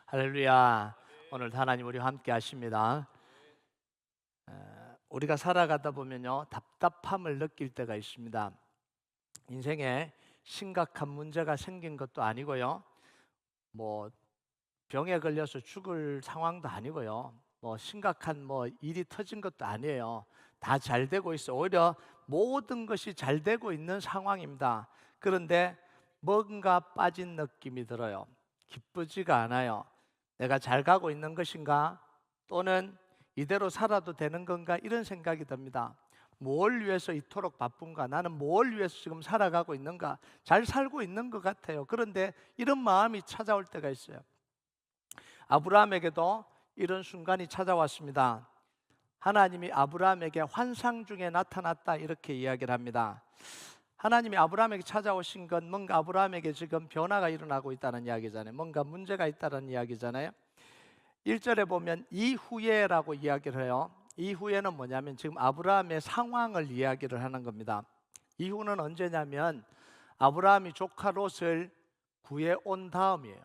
할렐루야. 오늘 하나님 우리와 함께 하십니다. 우리가 살아가다 보면요, 답답함을 느낄 때가 있습니다. 인생에 심각한 문제가 생긴 것도 아니고요, 뭐 병에 걸려서 죽을 상황도 아니고요, 뭐 심각한 일이 터진 것도 아니에요. 다 잘 되고 있어. 오히려 모든 것이 잘 되고 있는 상황입니다. 그런데 뭔가 빠진 느낌이 들어요. 기쁘지가 않아요. 내가 잘 가고 있는 것인가? 또는 이대로 살아도 되는 건가? 이런 생각이 듭니다. 뭘 위해서 이토록 바쁜가? 나는 뭘 위해서 지금 살아가고 있는가? 잘 살고 있는 것 같아요. 그런데 이런 마음이 찾아올 때가 있어요. 아브라함에게도 이런 순간이 찾아왔습니다. 하나님이 아브라함에게 환상 중에 나타났다, 이렇게 이야기를 합니다. 하나님이 아브라함에게 찾아오신 건 뭔가 아브라함에게 지금 변화가 일어나고 있다는 이야기잖아요. 뭔가 문제가 있다는 이야기잖아요. 1절에 보면 이후에라고 이야기를 해요. 이후에는 뭐냐면 지금 아브라함의 상황을 이야기를 하는 겁니다. 이후는 언제냐면 아브라함이 조카 롯을 구해 온 다음이에요.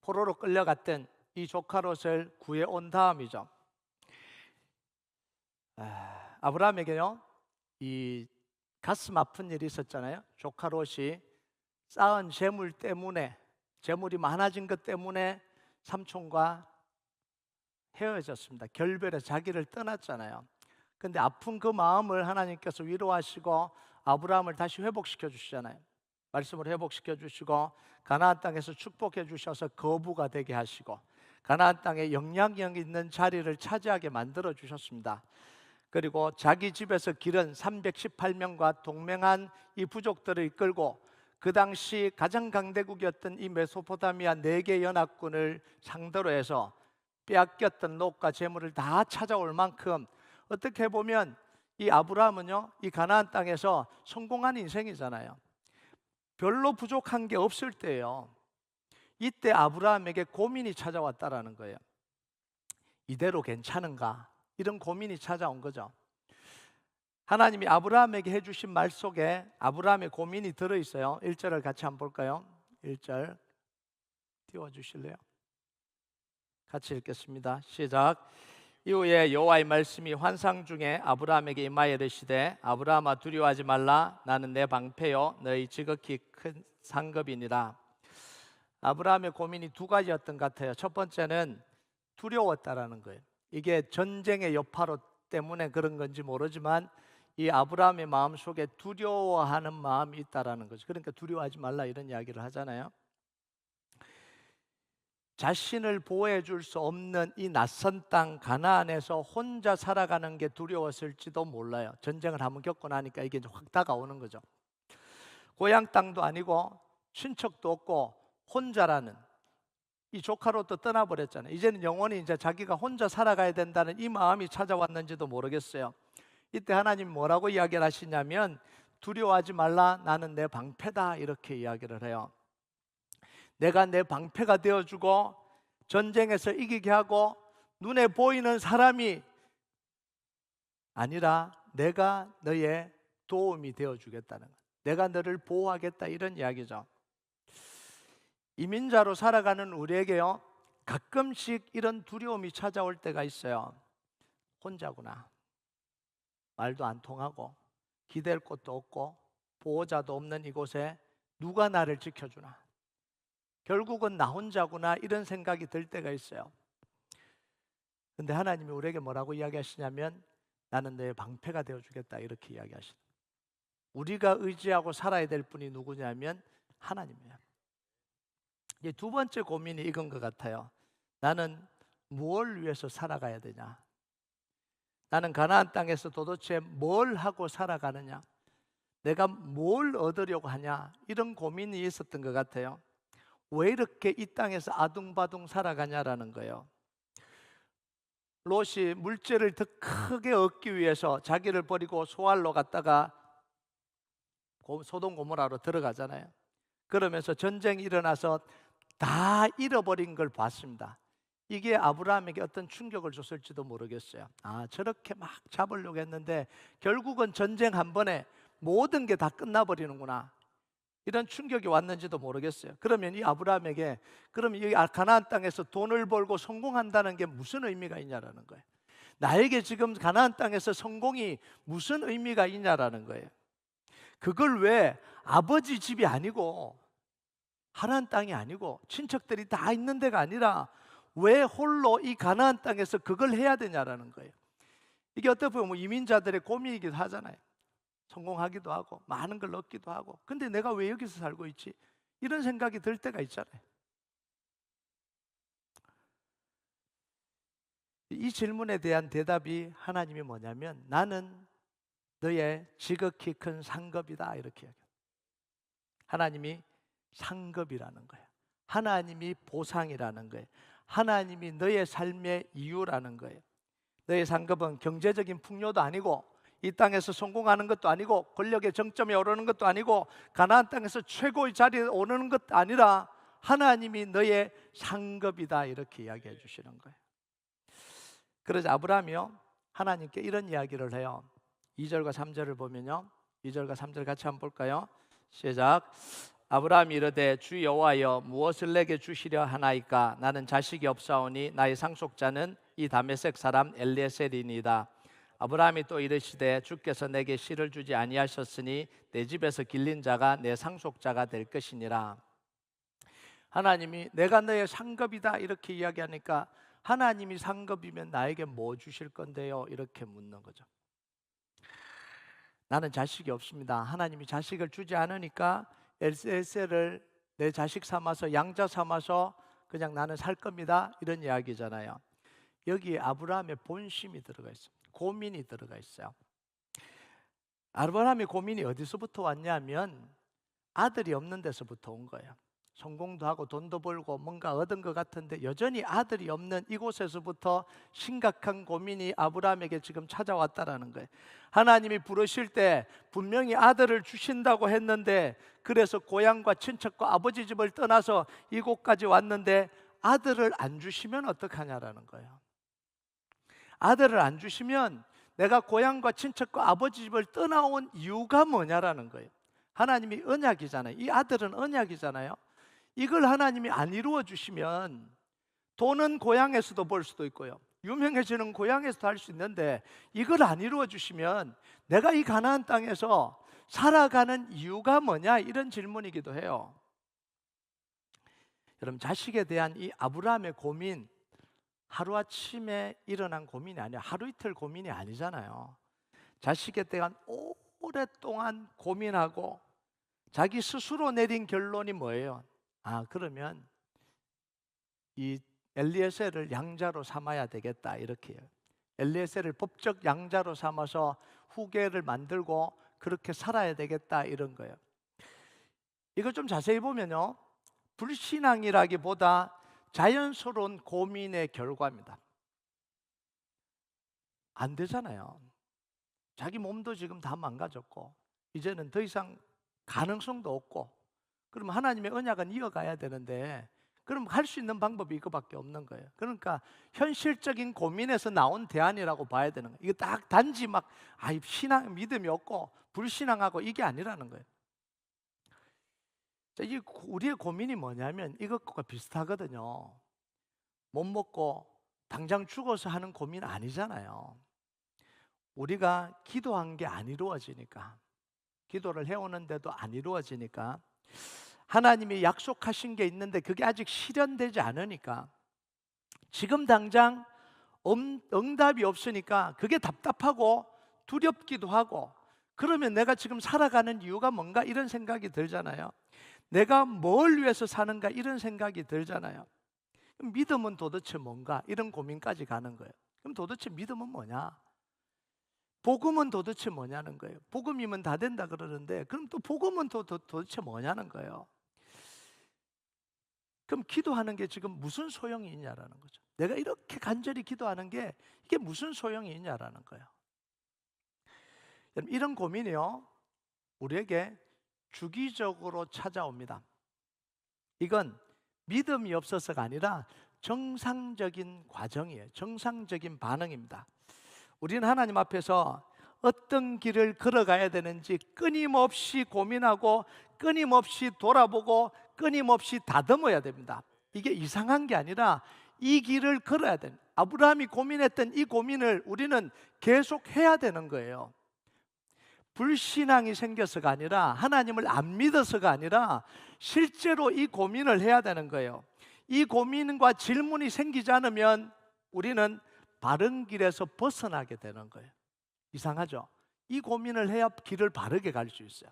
포로로 끌려갔던 이 조카 롯을 구해 온 다음이죠. 아브라함에게요, 이 가슴 아픈 일이 있었잖아요. 조카 롯이 쌓은 재물 때문에, 재물이 많아진 것 때문에 삼촌과 헤어졌습니다. 결별해 자기를 떠났잖아요. 근데 아픈 그 마음을 하나님께서 위로하시고 아브라함을 다시 회복시켜 주시잖아요. 말씀을 회복시켜 주시고 가나안 땅에서 축복해 주셔서 거부가 되게 하시고 가나안 땅에 영향력 있는 자리를 차지하게 만들어 주셨습니다. 그리고 자기 집에서 기른 318명과 동맹한 이 부족들을 이끌고 그 당시 가장 강대국이었던 이 메소포타미아 4개 연합군을 상대로 해서 빼앗겼던 롯과 재물을 다 찾아올 만큼, 어떻게 보면 이 아브라함은요, 이 가나안 땅에서 성공한 인생이잖아요. 별로 부족한 게 없을 때예요. 이때 아브라함에게 고민이 찾아왔다라는 거예요. 이대로 괜찮은가? 이런 고민이 찾아온 거죠. 하나님이 아브라함에게 해주신 말 속에 아브라함의 고민이 들어있어요. 1절을 같이 한번 볼까요? 1절 띄워주실래요? 같이 읽겠습니다. 시작. 이후에 여호와의 말씀이 환상 중에 아브라함에게 임하여 이르시되 아브라함아 두려워하지 말라. 나는 내 방패요 너희 지극히 큰 상급이니라. 아브라함의 고민이 두 가지였던 것 같아요. 첫 번째는 두려웠다라는 거예요. 이게 전쟁의 여파로 때문에 그런 건지 모르지만 이 아브라함의 마음 속에 두려워하는 마음이 있다라는 거죠. 그러니까 두려워하지 말라 이런 이야기를 하잖아요. 자신을 보호해 줄 수 없는 이 낯선 땅 가나안에서 혼자 살아가는 게 두려웠을지도 몰라요. 전쟁을 한번 겪고 나니까 이게 이제 확 다가오는 거죠. 고향 땅도 아니고 친척도 없고 혼자라는, 이 조카로도 떠나버렸잖아요. 이제는 영원히 이제 자기가 혼자 살아가야 된다는 이 마음이 찾아왔는지도 모르겠어요. 이때 하나님 뭐라고 이야기를 하시냐면 두려워하지 말라. 나는 내 방패다. 이렇게 이야기를 해요. 내가 내 방패가 되어주고 전쟁에서 이기게 하고 눈에 보이는 사람이 아니라 내가 너의 도움이 되어주겠다는 것, 내가 너를 보호하겠다, 이런 이야기죠. 이민자로 살아가는 우리에게요, 가끔씩 이런 두려움이 찾아올 때가 있어요. 혼자구나, 말도 안 통하고 기댈 곳도 없고 보호자도 없는 이곳에 누가 나를 지켜주나, 결국은 나 혼자구나, 이런 생각이 들 때가 있어요. 근데 하나님이 우리에게 뭐라고 이야기하시냐면 나는 너의 방패가 되어주겠다, 이렇게 이야기하시죠. 우리가 의지하고 살아야 될 분이 누구냐면 하나님이에요. 이제 두 번째 고민이 이건 것 같아요. 나는 무엇을 위해서 살아가야 되냐? 나는 가나안 땅에서 도대체 뭘 하고 살아가느냐? 내가 뭘 얻으려고 하냐? 이런 고민이 있었던 것 같아요. 왜 이렇게 이 땅에서 아둥바둥 살아가냐라는 거예요. 롯이 물질을 더 크게 얻기 위해서 자기를 버리고 소알로 갔다가 소돔 고모라로 들어가잖아요. 그러면서 전쟁이 일어나서 다 잃어버린 걸 봤습니다. 이게 아브라함에게 어떤 충격을 줬을지도 모르겠어요. 아, 저렇게 막 잡으려고 했는데 결국은 전쟁 한 번에 모든 게 다 끝나버리는구나. 이런 충격이 왔는지도 모르겠어요. 그러면 이 아브라함에게 그러면 이 가나안 땅에서 돈을 벌고 성공한다는 게 무슨 의미가 있냐라는 거예요. 나에게 지금 가나안 땅에서 성공이 무슨 의미가 있냐라는 거예요. 그걸 왜 아버지 집이 아니고 하나님 땅이 아니고 친척들이 다 있는 데가 아니라 왜 홀로 이 가나안 땅에서 그걸 해야 되냐라는 거예요. 이게 어떻게 보면 뭐 이민자들의 고민이기도 하잖아요. 성공하기도 하고 많은 걸 얻기도 하고, 근데 내가 왜 여기서 살고 있지? 이런 생각이 들 때가 있잖아요. 이 질문에 대한 대답이 하나님이 뭐냐면, 나는 너의 지극히 큰 상급이다, 이렇게 얘기해요. 하나님이 상급이라는 거예요. 하나님이 보상이라는 거예요. 하나님이 너의 삶의 이유라는 거예요. 너의 상급은 경제적인 풍요도 아니고, 이 땅에서 성공하는 것도 아니고, 권력의 정점에 오르는 것도 아니고, 가나안 땅에서 최고의 자리에 오르는 것도 아니라 하나님이 너의 상급이다, 이렇게 이야기해 주시는 거예요. 그래서 아브라함이요, 하나님께 이런 이야기를 해요. 2절과 3절을 보면요, 2절과 3절 같이 한번 볼까요? 시작. 아브라함이 이르되 주 여호와여 무엇을 내게 주시려 하나이까? 나는 자식이 없사오니 나의 상속자는 이 다메섹 사람 엘리에셀이니이다. 아브라함이 또 이르시되 주께서 내게 씨를 주지 아니하셨으니 내 집에서 길린 자가 내 상속자가 될 것이니라. 하나님이 내가 너의 상급이다 이렇게 이야기하니까, 하나님이 상급이면 나에게 뭐 주실 건데요? 이렇게 묻는 거죠. 나는 자식이 없습니다. 하나님이 자식을 주지 않으니까 엘리에셀을 내 자식 삼아서, 양자 삼아서 그냥 나는 살 겁니다, 이런 이야기잖아요. 여기에 아브라함의 본심이 들어가 있어요. 고민이 들어가 있어요. 아브라함의 고민이 어디서부터 왔냐면 아들이 없는 데서부터 온 거예요. 성공도 하고 돈도 벌고 뭔가 얻은 것 같은데 여전히 아들이 없는 이곳에서부터 심각한 고민이 아브라함에게 지금 찾아왔다라는 거예요. 하나님이 부르실 때 분명히 아들을 주신다고 했는데, 그래서 고향과 친척과 아버지 집을 떠나서 이곳까지 왔는데 아들을 안 주시면 어떡하냐라는 거예요. 아들을 안 주시면 내가 고향과 친척과 아버지 집을 떠나온 이유가 뭐냐라는 거예요. 하나님이 언약이잖아요. 이 아들은 언약이잖아요. 이걸 하나님이 안 이루어 주시면 돈은 고향에서도 벌 수도 있고요, 유명해지는 고향에서도 할 수 있는데, 이걸 안 이루어 주시면 내가 이 가나안 땅에서 살아가는 이유가 뭐냐, 이런 질문이기도 해요. 여러분, 자식에 대한 이 아브라함의 고민, 하루아침에 일어난 고민이 아니야. 하루 이틀 고민이 아니잖아요. 자식에 대한 오랫동안 고민하고 자기 스스로 내린 결론이 뭐예요? 그러면 이 엘리에셀을 양자로 삼아야 되겠다, 이렇게 해요. 엘리에셀을 법적 양자로 삼아서 후계를 만들고 그렇게 살아야 되겠다, 이런 거예요. 이걸 좀 자세히 보면요, 불신앙이라기보다 자연스러운 고민의 결과입니다. 안 되잖아요. 자기 몸도 지금 다 망가졌고 이제는 더 이상 가능성도 없고, 그럼 하나님의 언약은 이어가야 되는데, 그럼 할 수 있는 방법이 이거밖에 없는 거예요. 그러니까 현실적인 고민에서 나온 대안이라고 봐야 되는 거예요. 이거 딱 단지 막 신앙 믿음이 없고 불신앙하고 이게 아니라는 거예요. 자, 이 우리의 고민이 뭐냐면 이것과 비슷하거든요. 못 먹고 당장 죽어서 하는 고민 아니잖아요. 우리가 기도한 게 안 이루어지니까, 기도를 해오는데도 안 이루어지니까, 하나님이 약속하신 게 있는데 그게 아직 실현되지 않으니까, 지금 당장 응답이 없으니까 그게 답답하고 두렵기도 하고, 그러면 내가 지금 살아가는 이유가 뭔가, 이런 생각이 들잖아요. 내가 뭘 위해서 사는가, 이런 생각이 들잖아요. 그럼 믿음은 도대체 뭔가, 이런 고민까지 가는 거예요. 그럼 도대체 믿음은 뭐냐? 복음은 도대체 뭐냐는 거예요. 복음이면 다 된다 그러는데, 그럼 또 복음은 도대체 뭐냐는 거예요. 그럼 기도하는 게 지금 무슨 소용이 있냐라는 거죠. 내가 이렇게 간절히 기도하는 게 이게 무슨 소용이 있냐라는 거예요. 이런 고민이요, 우리에게 주기적으로 찾아옵니다. 이건 믿음이 없어서가 아니라 정상적인 과정이에요. 정상적인 반응입니다. 우리는 하나님 앞에서 어떤 길을 걸어가야 되는지 끊임없이 고민하고 끊임없이 돌아보고 끊임없이 다듬어야 됩니다. 이게 이상한 게 아니라 이 길을 걸어야 됩니다. 아브라함이 고민했던 이 고민을 우리는 계속 해야 되는 거예요. 불신앙이 생겨서가 아니라, 하나님을 안 믿어서가 아니라 실제로 이 고민을 해야 되는 거예요. 이 고민과 질문이 생기지 않으면 우리는 바른 길에서 벗어나게 되는 거예요. 이상하죠? 이 고민을 해야 길을 바르게 갈 수 있어요.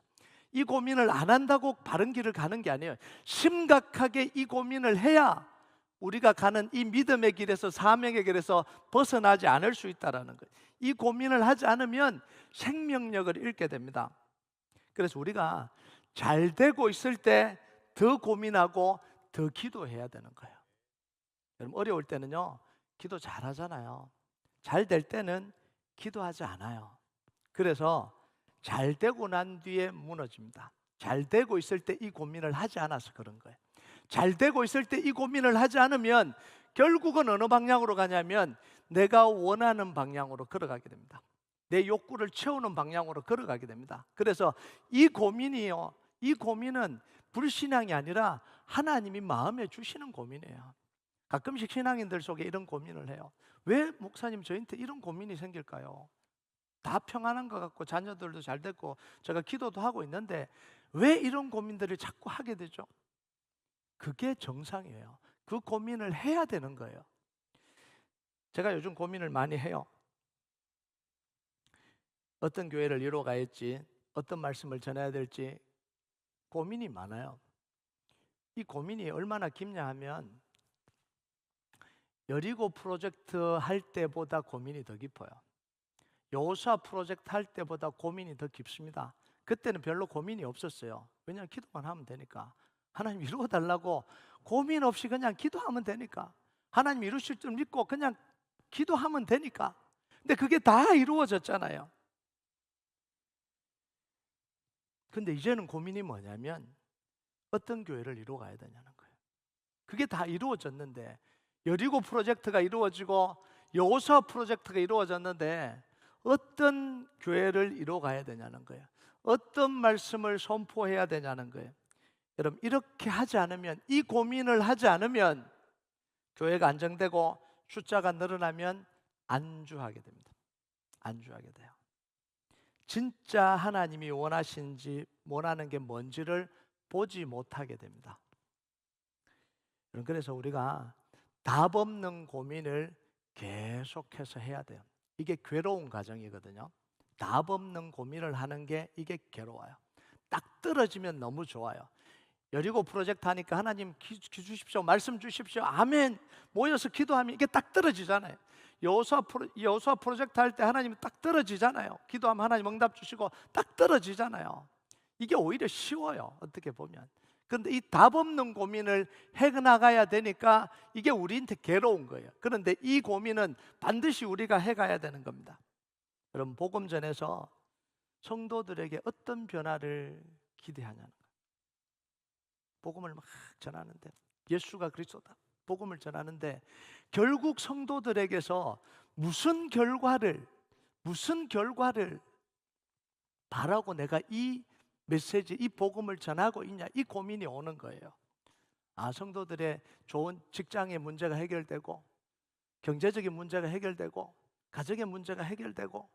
이 고민을 안 한다고 바른 길을 가는 게 아니에요. 심각하게 이 고민을 해야 우리가 가는 이 믿음의 길에서, 사명의 길에서 벗어나지 않을 수 있다는 거예요. 이 고민을 하지 않으면 생명력을 잃게 됩니다. 그래서 우리가 잘 되고 있을 때 더 고민하고 더 기도해야 되는 거예요. 여러분, 어려울 때는요, 기도 잘 하잖아요. 잘 될 때는 기도하지 않아요. 그래서 잘 되고 난 뒤에 무너집니다. 잘 되고 있을 때 이 고민을 하지 않아서 그런 거예요. 잘 되고 있을 때 이 고민을 하지 않으면 결국은 어느 방향으로 가냐면 내가 원하는 방향으로 걸어가게 됩니다. 내 욕구를 채우는 방향으로 걸어가게 됩니다. 그래서 이 고민이요, 이 고민은 불신앙이 아니라 하나님이 마음에 주시는 고민이에요. 가끔씩 신앙인들 속에 이런 고민을 해요. 왜 목사님 저한테 이런 고민이 생길까요? 다 평안한 것 같고 자녀들도 잘 됐고 제가 기도도 하고 있는데 왜 이런 고민들을 자꾸 하게 되죠? 그게 정상이에요. 그 고민을 해야 되는 거예요. 제가 요즘 고민을 많이 해요. 어떤 교회를 이루어 가야지, 어떤 말씀을 전해야 될지 고민이 많아요. 이 고민이 얼마나 깊냐 하면 여리고 프로젝트 할 때보다 고민이 더 깊어요. 여호수아 프로젝트 할 때보다 고민이 더 깊습니다. 그때는 별로 고민이 없었어요. 왜냐하면 기도만 하면 되니까. 하나님 이루어달라고 고민 없이 그냥 기도하면 되니까. 하나님 이루실 줄 믿고 그냥 기도하면 되니까. 근데 그게 다 이루어졌잖아요. 근데 이제는 고민이 뭐냐면 어떤 교회를 이루어 가야 되냐는 거예요. 그게 다 이루어졌는데, 여리고 프로젝트가 이루어지고 여호수아 프로젝트가 이루어졌는데 어떤 교회를 이루어 가야 되냐는 거예요. 어떤 말씀을 선포해야 되냐는 거예요. 여러분, 이렇게 하지 않으면, 이 고민을 하지 않으면 교회가 안정되고 숫자가 늘어나면 안주하게 됩니다. 안주하게 돼요. 진짜 하나님이 원하시는지 원하는 게 뭔지를 보지 못하게 됩니다. 그래서 우리가 답 없는 고민을 계속해서 해야 돼요. 이게 괴로운 과정이거든요. 답 없는 고민을 하는 게 이게 괴로워요. 딱 떨어지면 너무 좋아요. 여리고 프로젝트 하니까 하나님 기 주십시오, 말씀 주십시오, 아멘, 모여서 기도하면 이게 딱 떨어지잖아요. 여호수아 프로젝트 할 때 하나님이 딱 떨어지잖아요. 기도하면 하나님 응답 주시고 딱 떨어지잖아요. 이게 오히려 쉬워요, 어떻게 보면. 그런데 이 답 없는 고민을 해나가야 되니까 이게 우리한테 괴로운 거예요. 그런데 이 고민은 반드시 우리가 해가야 되는 겁니다. 여러분, 복음 전에서 성도들에게 어떤 변화를 기대하냐는 거예요. 복음을 막 전하는데, 예수가 그리스도다, 복음을 전하는데 결국 성도들에게서 무슨 결과를 바라고 내가 이 메시지, 이 복음을 전하고 있냐, 이 고민이 오는 거예요. 성도들의 좋은 직장의 문제가 해결되고, 경제적인 문제가 해결되고, 가정의 문제가 해결되고,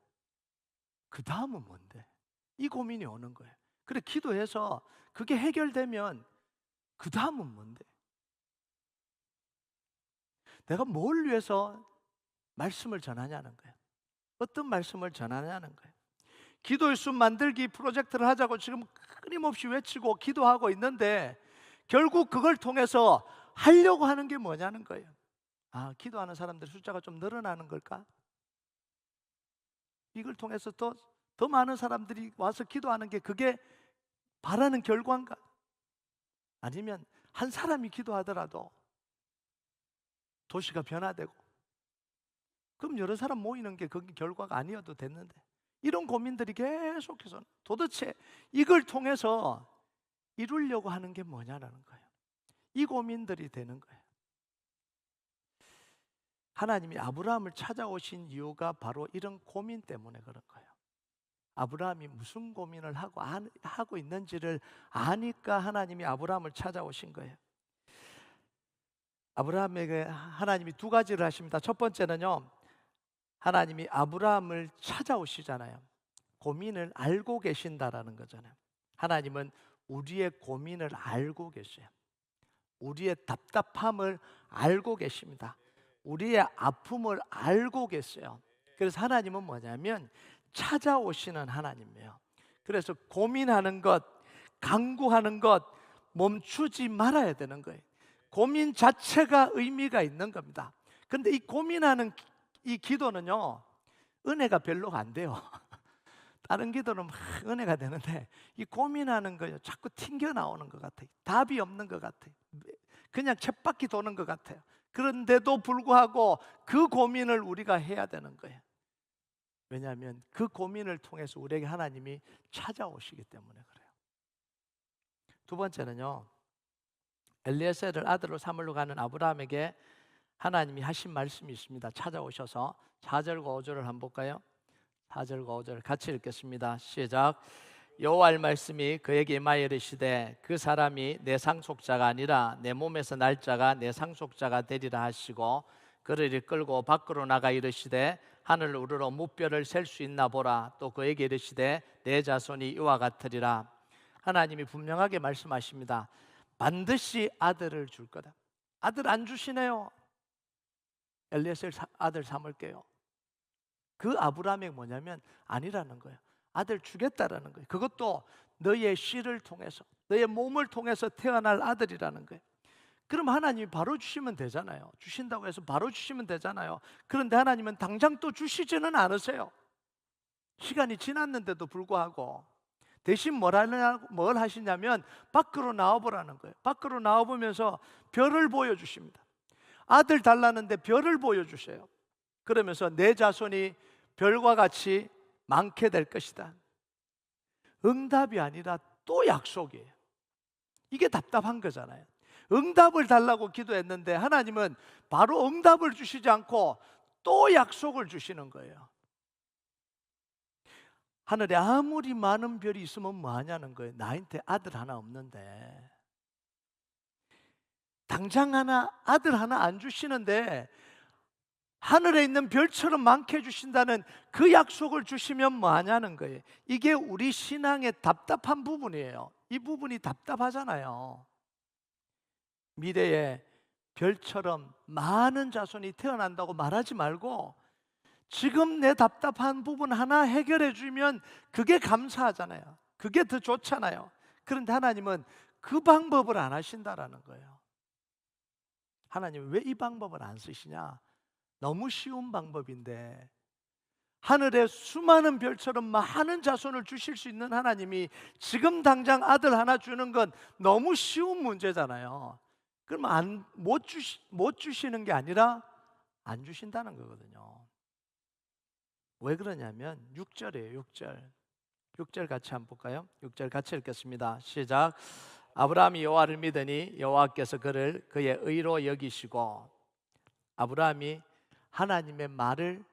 그 다음은 뭔데? 이 고민이 오는 거예요. 그래, 기도해서 그게 해결되면 그 다음은 뭔데? 내가 뭘 위해서 말씀을 전하냐는 거예요. 어떤 말씀을 전하냐는 거예요. 기도의 숲 만들기 프로젝트를 하자고 지금 끊임없이 외치고 기도하고 있는데 결국 그걸 통해서 하려고 하는 게 뭐냐는 거예요. 기도하는 사람들 숫자가 좀 늘어나는 걸까? 이걸 통해서 더 많은 사람들이 와서 기도하는 게 그게 바라는 결과인가? 아니면 한 사람이 기도하더라도 도시가 변화되고, 그럼 여러 사람 모이는 게 그게 결과가 아니어도 됐는데, 이런 고민들이 계속해서 도대체 이걸 통해서 이루려고 하는 게 뭐냐라는 거예요. 이 고민들이 되는 거예요. 하나님이 아브라함을 찾아오신 이유가 바로 이런 고민 때문에 그런 거예요. 아브라함이 무슨 고민을 하고 있는지를 아니까 하나님이 아브라함을 찾아오신 거예요. 아브라함에게 하나님이 두 가지를 하십니다. 첫 번째는요, 하나님이 아브라함을 찾아오시잖아요. 고민을 알고 계신다라는 거잖아요. 하나님은 우리의 고민을 알고 계세요. 우리의 답답함을 알고 계십니다. 우리의 아픔을 알고 계세요. 그래서 하나님은 뭐냐면 찾아오시는 하나님이에요. 그래서 고민하는 것, 간구하는 것 멈추지 말아야 되는 거예요. 고민 자체가 의미가 있는 겁니다. 근데 이 고민하는 이 기도는요, 은혜가 별로 안 돼요. 다른 기도는 막 은혜가 되는데 이 고민하는 거요, 자꾸 튕겨 나오는 것 같아요. 답이 없는 것 같아요. 그냥 쳇바퀴 도는 것 같아요. 그런데도 불구하고 그 고민을 우리가 해야 되는 거예요. 왜냐하면 그 고민을 통해서 우리에게 하나님이 찾아오시기 때문에 그래요. 두 번째는요, 엘리에셀을 아들로 삼으러 가는 아브라함에게 하나님이 하신 말씀이 있습니다. 찾아오셔서 4절과 5절을 한번 볼까요? 4절과 5절 같이 읽겠습니다. 시작. 여호와의 말씀이 그에게 임하여 이르시되 그 사람이 내 상속자가 아니라 내 몸에서 날 자가 내 상속자가 되리라 하시고 그를 이끌고 밖으로 나가 이르시되 하늘 우러러 무뼈를 셀 수 있나 보라. 또 그에게 이르시되 내 자손이 이와 같으리라. 하나님이 분명하게 말씀하십니다. 반드시 아들을 줄 거다. 아들 안 주시네요. 엘리에셀 아들 삼을게요. 그 아브라함이 뭐냐면 아니라는 거예요. 아들 주겠다라는 거예요. 그것도 너의 씨를 통해서, 너의 몸을 통해서 태어날 아들이라는 거예요. 그럼 하나님이 바로 주시면 되잖아요. 주신다고 해서 바로 주시면 되잖아요. 그런데 하나님은 당장 또 주시지는 않으세요. 시간이 지났는데도 불구하고 대신 뭘 하시냐면 밖으로 나와보라는 거예요. 밖으로 나와보면서 별을 보여주십니다. 아들 달라는데 별을 보여주세요. 그러면서 내 자손이 별과 같이 많게 될 것이다. 응답이 아니라 또 약속이에요. 이게 답답한 거잖아요. 응답을 달라고 기도했는데 하나님은 바로 응답을 주시지 않고 또 약속을 주시는 거예요. 하늘에 아무리 많은 별이 있으면 뭐하냐는 거예요. 나한테 아들 하나 없는데, 당장 아들 하나 안 주시는데 하늘에 있는 별처럼 많게 해주신다는 그 약속을 주시면 뭐하냐는 거예요. 이게 우리 신앙의 답답한 부분이에요. 이 부분이 답답하잖아요. 미래에 별처럼 많은 자손이 태어난다고 말하지 말고 지금 내 답답한 부분 하나 해결해 주면 그게 감사하잖아요. 그게 더 좋잖아요. 그런데 하나님은 그 방법을 안 하신다라는 거예요. 하나님 왜 이 방법을 안 쓰시냐? 너무 쉬운 방법인데 하늘에 수많은 별처럼 많은 자손을 주실 수 있는 하나님이 지금 당장 아들 하나 주는 건 너무 쉬운 문제잖아요. 그럼 못 주시는 게 아니라 안 주신다는 거거든요. 왜 그러냐면 6절이에요. 6절 같이 한번 볼까요? 6절 같이 읽겠습니다. 시작. 아브라함이 여호와를 믿으니 여호와께서 그를 그의 의로 여기시고, 아브라함이 하나님의 말을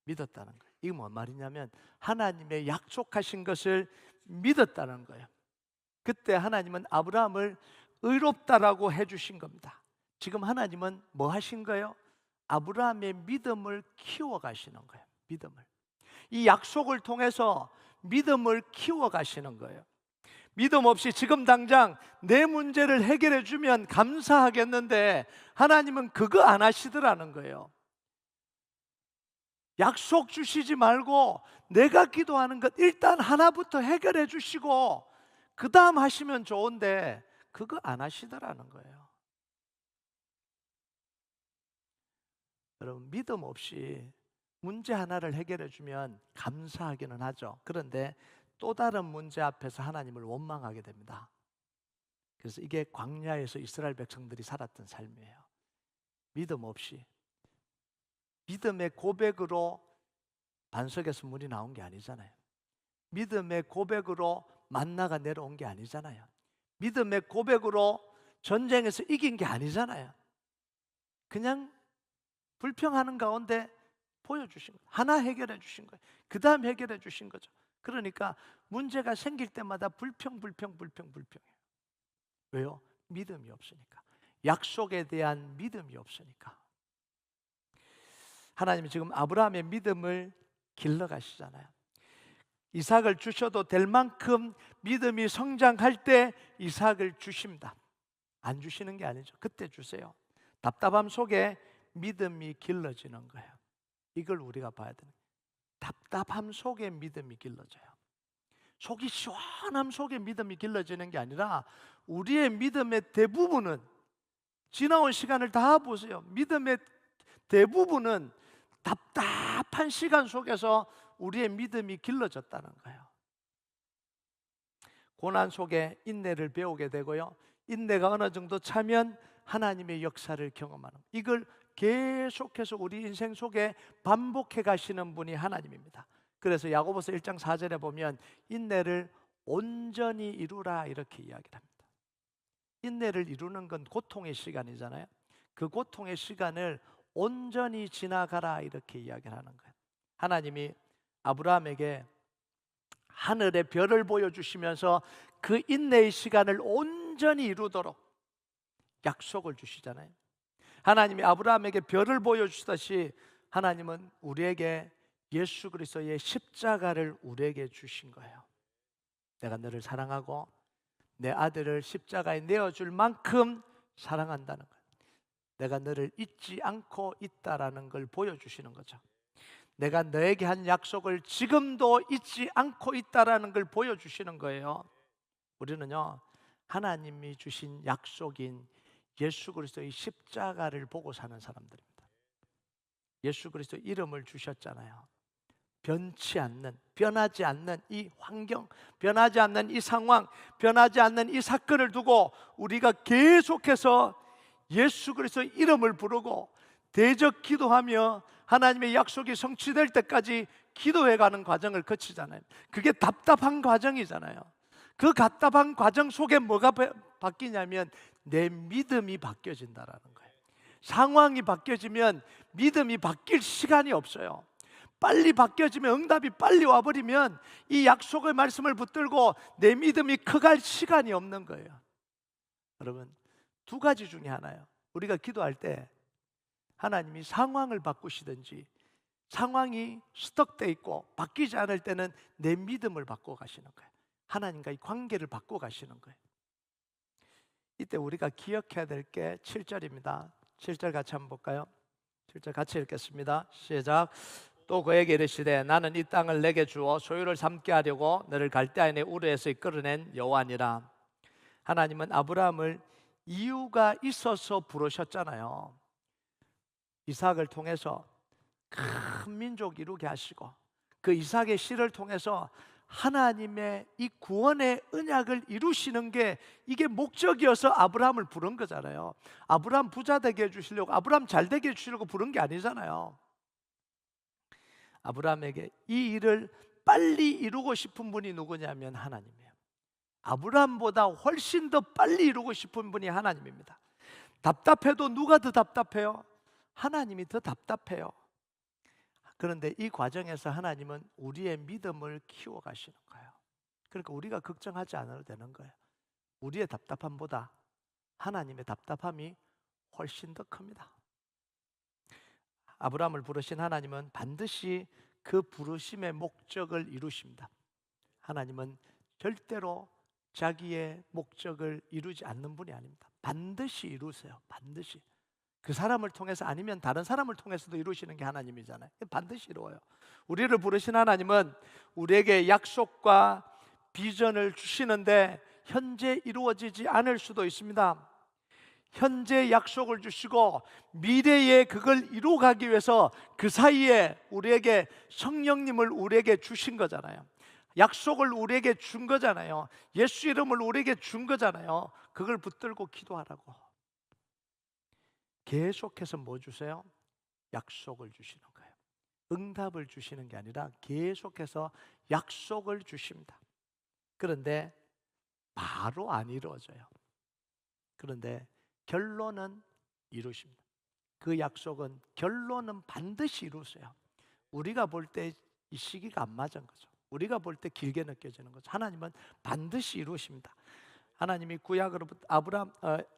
믿었다는 거예요. 이게 뭔 말이냐면 하나님의 약속하신 것을 믿었다는 거예요. 그때 하나님은 아브라함을 의롭다라고 해주신 겁니다. 지금 하나님은 뭐 하신 거예요? 아브라함의 믿음을 키워가시는 거예요. 믿음을. 이 약속을 통해서 믿음을 키워가시는 거예요. 믿음 없이 지금 당장 내 문제를 해결해 주면 감사하겠는데 하나님은 그거 안 하시더라는 거예요. 약속 주시지 말고 내가 기도하는 것 일단 하나부터 해결해 주시고 그 다음 하시면 좋은데 그거 안 하시더라는 거예요. 여러분, 믿음 없이 문제 하나를 해결해 주면 감사하기는 하죠. 그런데 또 다른 문제 앞에서 하나님을 원망하게 됩니다. 그래서 이게 광야에서 이스라엘 백성들이 살았던 삶이에요. 믿음 없이, 믿음의 고백으로 반석에서 물이 나온 게 아니잖아요. 믿음의 고백으로 만나가 내려온 게 아니잖아요. 믿음의 고백으로 전쟁에서 이긴 게 아니잖아요. 그냥 불평하는 가운데 보여주신 거예요. 하나 해결해 주신 거예요. 그 다음 해결해 주신 거죠. 그러니까 문제가 생길 때마다 불평해요. 왜요? 믿음이 없으니까. 약속에 대한 믿음이 없으니까. 하나님이 지금 아브라함의 믿음을 길러가시잖아요. 이삭을 주셔도 될 만큼 믿음이 성장할 때 이삭을 주십니다. 안 주시는 게 아니죠. 그때 주세요. 답답함 속에 믿음이 길러지는 거예요. 이걸 우리가 봐야 되는 거예요. 답답함 속에 믿음이 길러져요. 속이 시원함 속에 믿음이 길러지는 게 아니라 우리의 믿음의 대부분은, 지나온 시간을 다 보세요. 믿음의 대부분은 답답한 시간 속에서 우리의 믿음이 길러졌다는 거예요. 고난 속에 인내를 배우게 되고요, 인내가 어느 정도 차면 하나님의 역사를 경험하는, 이걸 계속해서 우리 인생 속에 반복해 가시는 분이 하나님입니다. 그래서 야고보서 1장 4절에 보면 인내를 온전히 이루라 이렇게 이야기를 합니다. 인내를 이루는 건 고통의 시간이잖아요. 그 고통의 시간을 온전히 지나가라 이렇게 이야기를 하는 거예요. 하나님이 아브라함에게 하늘의 별을 보여주시면서 그 인내의 시간을 온전히 이루도록 약속을 주시잖아요. 하나님이 아브라함에게 별을 보여주시듯이 하나님은 우리에게 예수 그리스도의 십자가를 우리에게 주신 거예요. 내가 너를 사랑하고 내 아들을 십자가에 내어줄 만큼 사랑한다는 거예요. 내가 너를 잊지 않고 있다라는 걸 보여주시는 거죠. 내가 너에게 한 약속을 지금도 잊지 않고 있다라는 걸 보여주시는 거예요. 우리는요, 하나님이 주신 약속인 예수 그리스도의 십자가를 보고 사는 사람들입니다. 예수 그리스도 이름을 주셨잖아요. 변하지 않는 이 환경, 변하지 않는 이 상황, 변하지 않는 이 사건을 두고 우리가 계속해서 예수 그리스도 이름을 부르고 대적 기도하며 하나님의 약속이 성취될 때까지 기도해가는 과정을 거치잖아요. 그게 답답한 과정이잖아요. 그 답답한 과정 속에 뭐가 바뀌냐면 내 믿음이 바뀌어진다라는 거예요. 상황이 바뀌어지면 믿음이 바뀔 시간이 없어요. 빨리 바뀌어지면, 응답이 빨리 와버리면 이 약속의 말씀을 붙들고 내 믿음이 커갈 시간이 없는 거예요. 여러분, 두 가지 중에 하나예요. 우리가 기도할 때 하나님이 상황을 바꾸시든지, 상황이 스톱돼 있고 바뀌지 않을 때는 내 믿음을 바꿔 가시는 거예요. 하나님과의 관계를 바꿔 가시는 거예요. 이때 우리가 기억해야 될 게 7절입니다. 7절 같이 한번 볼까요? 7절 같이 읽겠습니다. 시작. 또 그에게 이르시되 나는 이 땅을 내게 주어 소유를 삼게 하려고 너를 갈대아인의 우르에서 이끌어낸 여호와니라. 하나님은 아브라함을 이유가 있어서 부르셨잖아요. 이삭을 통해서 큰 민족 이루게 하시고 그 이삭의 씨를 통해서 하나님의 이 구원의 언약을 이루시는 게 이게 목적이어서 아브라함을 부른 거잖아요. 아브라함 부자 되게 해주시려고, 아브라함 잘 되게 해주시려고 부른 게 아니잖아요. 아브라함에게 이 일을 빨리 이루고 싶은 분이 누구냐면 하나님이에요. 아브라함보다 훨씬 더 빨리 이루고 싶은 분이 하나님입니다. 답답해도 누가 더 답답해요? 하나님이 더 답답해요. 그런데 이 과정에서 하나님은 우리의 믿음을 키워가시는 거예요. 그러니까 우리가 걱정하지 않아도 되는 거예요. 우리의 답답함보다 하나님의 답답함이 훨씬 더 큽니다. 아브라함을 부르신 하나님은 반드시 그 부르심의 목적을 이루십니다. 하나님은 절대로 자기의 목적을 이루지 않는 분이 아닙니다. 반드시 이루세요. 반드시. 그 사람을 통해서 아니면 다른 사람을 통해서도 이루시는 게 하나님이잖아요. 반드시 이루어요. 우리를 부르신 하나님은 우리에게 약속과 비전을 주시는데 현재 이루어지지 않을 수도 있습니다. 현재 약속을 주시고 미래에 그걸 이루어가기 위해서 그 사이에 우리에게 성령님을 우리에게 주신 거잖아요. 약속을 우리에게 준 거잖아요. 예수 이름을 우리에게 준 거잖아요. 그걸 붙들고 기도하라고. 계속해서 뭐 주세요? 약속을 주시는 거예요. 응답을 주시는 게 아니라 계속해서 약속을 주십니다. 그런데 바로 안 이루어져요. 그런데 결론은 이루십니다. 그 약속은 결론은 반드시 이루세요. 우리가 볼 때 이 시기가 안 맞은 거죠. 우리가 볼 때 길게 느껴지는 거죠. 하나님은 반드시 이루십니다. 하나님이 구약으로부터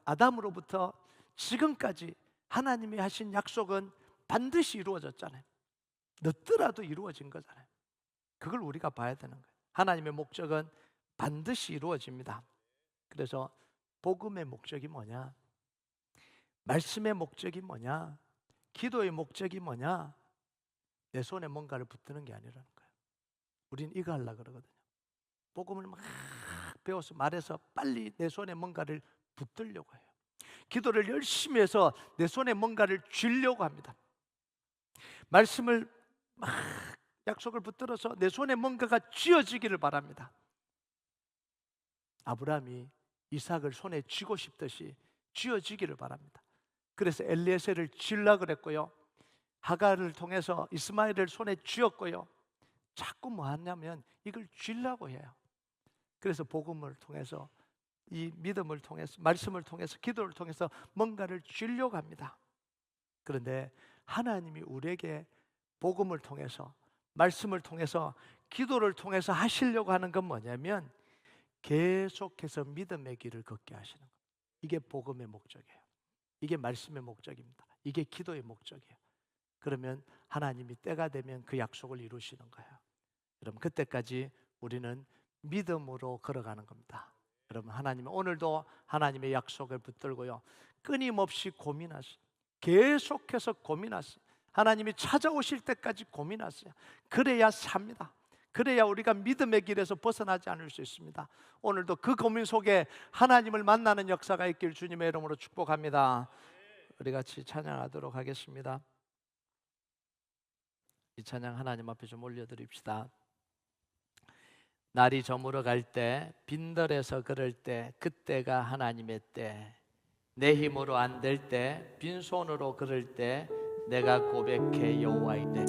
아담으로부터 지금까지 하나님이 하신 약속은 반드시 이루어졌잖아요. 늦더라도 이루어진 거잖아요. 그걸 우리가 봐야 되는 거예요. 하나님의 목적은 반드시 이루어집니다. 그래서 복음의 목적이 뭐냐? 말씀의 목적이 뭐냐? 기도의 목적이 뭐냐? 내 손에 뭔가를 붙드는 게 아니라는 거예요. 우린 이거 하려고 그러거든요. 복음을 막 배워서 말해서 빨리 내 손에 뭔가를 붙들려고 해요. 기도를 열심히 해서 내 손에 뭔가를 쥐려고 합니다. 말씀을 막 약속을 붙들어서 내 손에 뭔가가 쥐어지기를 바랍니다. 아브라함이 이삭을 손에 쥐고 싶듯이 쥐어지기를 바랍니다. 그래서 엘리에셀을 쥐려고 그랬고요, 하갈을 통해서 이스마엘을 손에 쥐었고요, 자꾸 뭐 하냐면 이걸 쥐려고 해요. 그래서 복음을 통해서, 이 믿음을 통해서, 말씀을 통해서, 기도를 통해서 뭔가를 쥐려고 합니다. 그런데 하나님이 우리에게 복음을 통해서, 말씀을 통해서, 기도를 통해서 하시려고 하는 건 뭐냐면 계속해서 믿음의 길을 걷게 하시는 거예요. 이게 복음의 목적이에요. 이게 말씀의 목적입니다. 이게 기도의 목적이에요. 그러면 하나님이 때가 되면 그 약속을 이루시는 거예요. 여러분, 그때까지 우리는 믿음으로 걸어가는 겁니다. 여러분, 하나님은 오늘도 하나님의 약속을 붙들고요, 끊임없이 고민하세요. 계속해서 고민하세요. 하나님이 찾아오실 때까지 고민하세요. 그래야 삽니다. 그래야 우리가 믿음의 길에서 벗어나지 않을 수 있습니다. 오늘도 그 고민 속에 하나님을 만나는 역사가 있길 주님의 이름으로 축복합니다. 우리 같이 찬양하도록 하겠습니다. 이 찬양 하나님 앞에 좀 올려드립시다. 날이 저물어 갈 때, 빈들에서 걸을 때, 그때가 하나님의 때. 내 힘으로 안 될 때, 빈손으로 걸을 때, 내가 고백해 여호와의 때.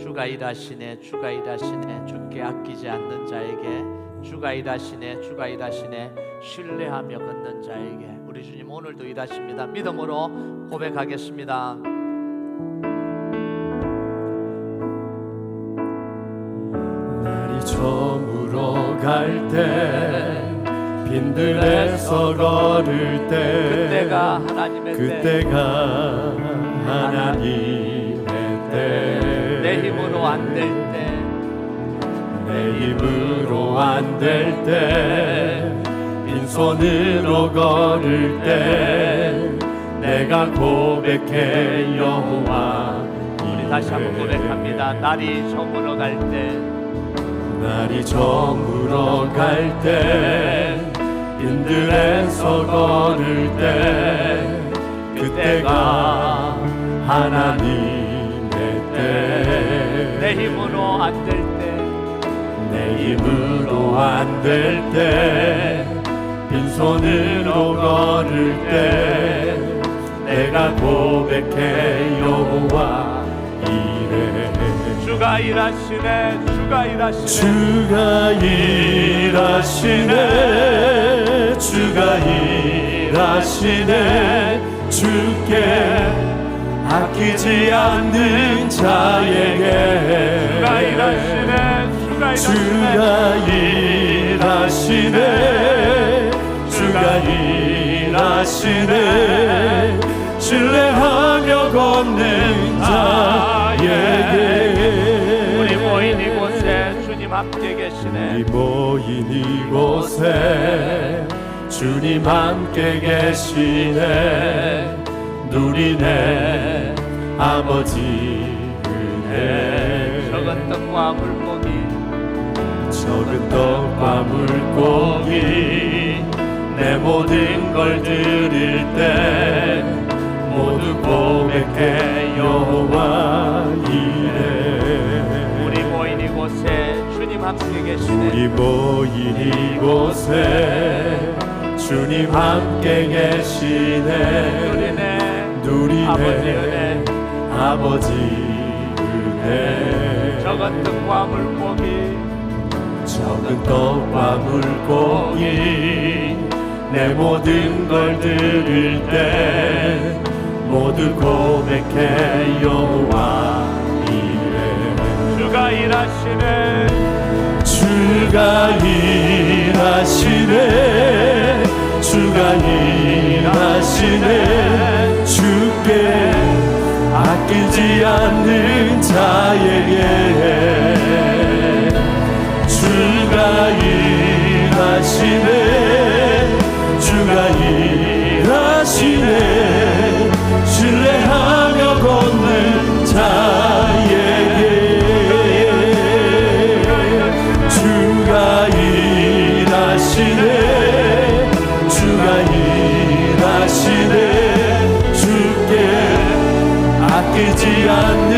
주가 일하시네, 주가 일하시네, 주께 아끼지 않는 자에게. 주가 일하시네, 주가 일하시네, 신뢰하며 걷는 자에게. 우리 주님 오늘도 일하십니다. 믿음으로 고백하겠습니다. 날이 저물어 갈 때, 빈들에서 걸을 때, 그때가 하나님의 때. 그때가 하나님의 때. 내 힘으로 안 될 때, 내 힘으로 안 될 때, 빈손으로 걸을 때, 내가 고백해 여호와. 우리 다시 한번 고백합니다. 날이 저물어 갈 때, 날이 저물어 갈 때, 빈들에서 걸을 때, 그때가 하나님의 때. 내 힘으로 안 될 때, 내 힘으로 안 될 때, 빈손으로 걸을 때, 내가 고백해 여호와 이래. 주가 일하시네, 주가 일하시네, 주가 일하시네, 주가 일하시네, 주께 아끼지 않는 자에게. 주가 일하시네, 주가 일하시네, 주가 일하시네, 신뢰하며 걷는 자에게. 우리 모인 이곳에 주님 함께 계시네. 우리 모인 이곳에 주님 함께 계시네. 누리네 아버지 은혜. 적은 떡과 물고기, 적은 떡과 물고기, 내 모든 걸 드릴 때 모두 고백해 여호와 이래. 우리 모인 이곳에 주님 함께 계시네. 우리 모인 이곳에 주님 함께 계시네. 누리네 누리네 아버지 은혜, 아버지 은혜. 적은 떡과 물고기, 적은 떡과 물고기, 내 모든 걸 드릴 때 모두 고백해 여호와 이래. 주가 일하시네, 주가 일하시네 주가 일하시네 주께 아끼지 않는 자에게 주가 일하시네 주가 일하시네 신뢰하며 걷는 자에게 주가 일하시네 주가 일하시네 주께 아끼지 않는